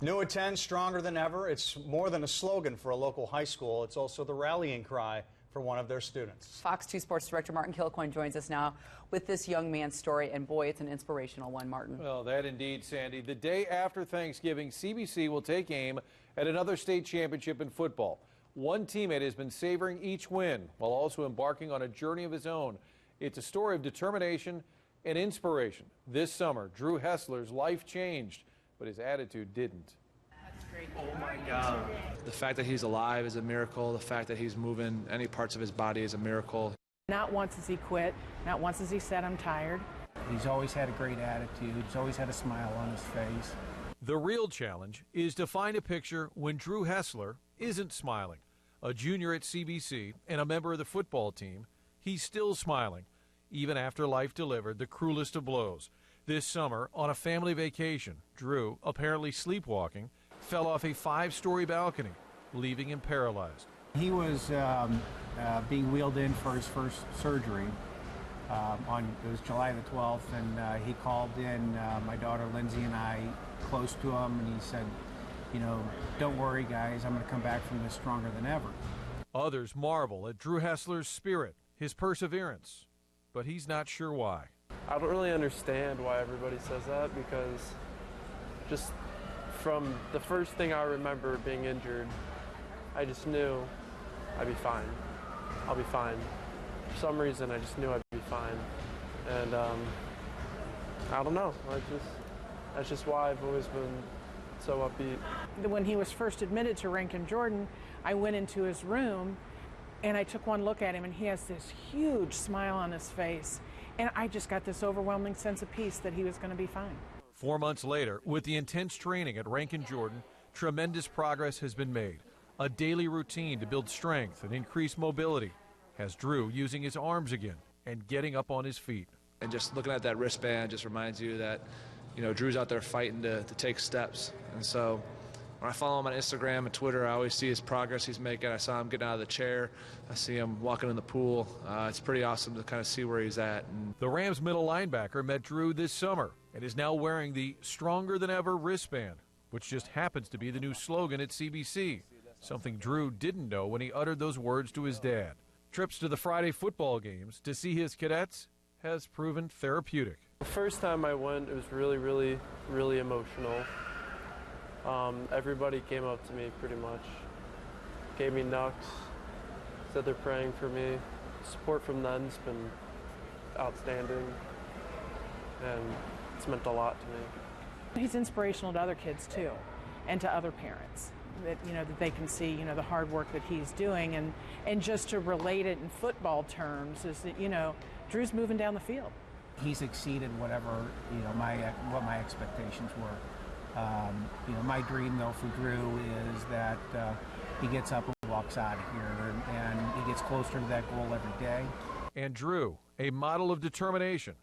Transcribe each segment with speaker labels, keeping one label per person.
Speaker 1: New Attend, stronger than ever. It's more than a slogan for a local high school. It's also the rallying cry for one of their students.
Speaker 2: Fox 2 Sports Director Martin Kilcoyne joins us now with this young man's story, and boy, it's an inspirational one, Martin.
Speaker 3: Well, that indeed, Sandy. The day after Thanksgiving, CBC will take aim at another state championship in football. One teammate has been savoring each win while also embarking on a journey of his own. It's a story of determination and inspiration. This summer, Drew Hessler's life changed, but his attitude didn't.
Speaker 4: Oh my God. The fact that he's alive is a miracle. The fact that he's moving any parts of his body is a miracle.
Speaker 5: Not once has he quit. Not once has he said, I'm tired.
Speaker 6: He's always had a great attitude. He's always had a smile on his face.
Speaker 3: The real challenge is to find a picture when Drew Hessler isn't smiling. A junior at CBC and a member of the football team, he's still smiling, even after life delivered the cruelest of blows. This summer, on a family vacation, Drew, apparently sleepwalking, fell off a 5-story balcony, leaving him paralyzed.
Speaker 6: He was being wheeled in for his first surgery. It was July the 12th, and he called in my daughter Lindsay and I close to him, and he said, you know, don't worry, guys, I'm going to come back from this stronger than ever.
Speaker 3: Others marvel at Drew Hessler's spirit, his perseverance, but he's not sure why.
Speaker 7: I don't really understand why everybody says that, because just from the first thing I remember being injured, I just knew I'd be fine. I'll be fine. For some reason, I just knew I'd be fine. And I don't know. That's just why I've always been so upbeat.
Speaker 5: When he was first admitted to Ranken, Jordan, I went into his room and I took one look at him, and he has this huge smile on his face. And I just got this overwhelming sense of peace that he was going to be fine.
Speaker 3: 4 months later, with the intense training at Ranken, Jordan, tremendous progress has been made. A daily routine to build strength and increase mobility has Drew using his arms again and getting up on his feet.
Speaker 4: And just looking at that wristband just reminds you that, you know, Drew's out there fighting to take steps. And so when I follow him on Instagram and Twitter, I always see his progress he's making. I saw him getting out of the chair. I see him walking in the pool. It's pretty awesome to kind of see where he's at. And
Speaker 3: the Rams middle linebacker met Drew this summer and is now wearing the Stronger Than Ever wristband, which just happens to be the new slogan at CBC, something Drew didn't know when he uttered those words to his dad. Trips to the Friday football games to see his cadets has proven therapeutic.
Speaker 7: The first time I went, it was really, really, really emotional. Everybody came up to me pretty much, gave me knucks, said they're praying for me. Support from them's been outstanding, and it's meant a lot to me.
Speaker 5: He's inspirational to other kids too, and to other parents. That, you know, that they can see, you know, the hard work that he's doing, and just to relate it in football terms is that, you know, Drew's moving down the field.
Speaker 6: He's exceeded whatever, you know, what my expectations were. You know, my dream though for Drew is that he gets up and walks out of here, and he gets closer to that goal every day.
Speaker 3: And Drew, a model of determination,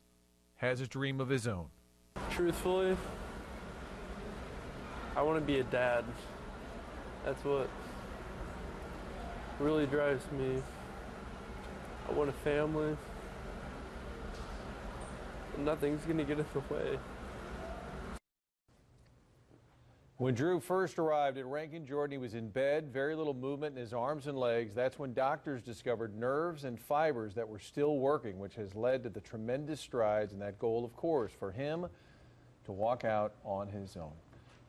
Speaker 3: has a dream of his own.
Speaker 7: Truthfully, I want to be a dad. That's what really drives me. I want a family. Nothing's going to get in the way.
Speaker 3: When Drew first arrived at Ranken, Jordan, he was in bed, very little movement in his arms and legs. That's when doctors discovered nerves and fibers that were still working, which has led to the tremendous strides and that goal, of course, for him to walk out on his own.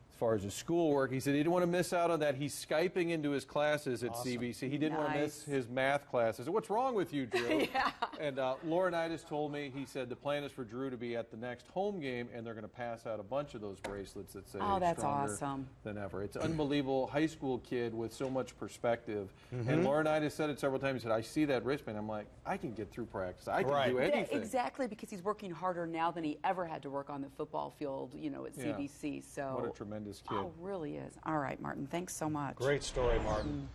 Speaker 3: As far as his schoolwork, he said he didn't want to miss out on that. He's Skyping into his classes at CBC. He didn't want to miss his math classes. What's wrong with you, Drew?
Speaker 2: Yeah.
Speaker 3: And Laurinaitis told me, he said the plan is for Drew to be at the next home game, and they're going to pass out a bunch of those bracelets that say
Speaker 2: that's
Speaker 3: stronger
Speaker 2: awesome.
Speaker 3: than ever. It's unbelievable. High school kid with so much perspective. And Laurinaitis said it several times. He said, I see that wristband. I'm like, I can get through practice. I can do anything.
Speaker 2: Yeah, exactly, because he's working harder now than he ever had to work on the football field, you know, at CBC. So
Speaker 3: what a tremendous kid.
Speaker 2: Oh, really is. All right, Martin, thanks so much.
Speaker 1: Great story, Martin.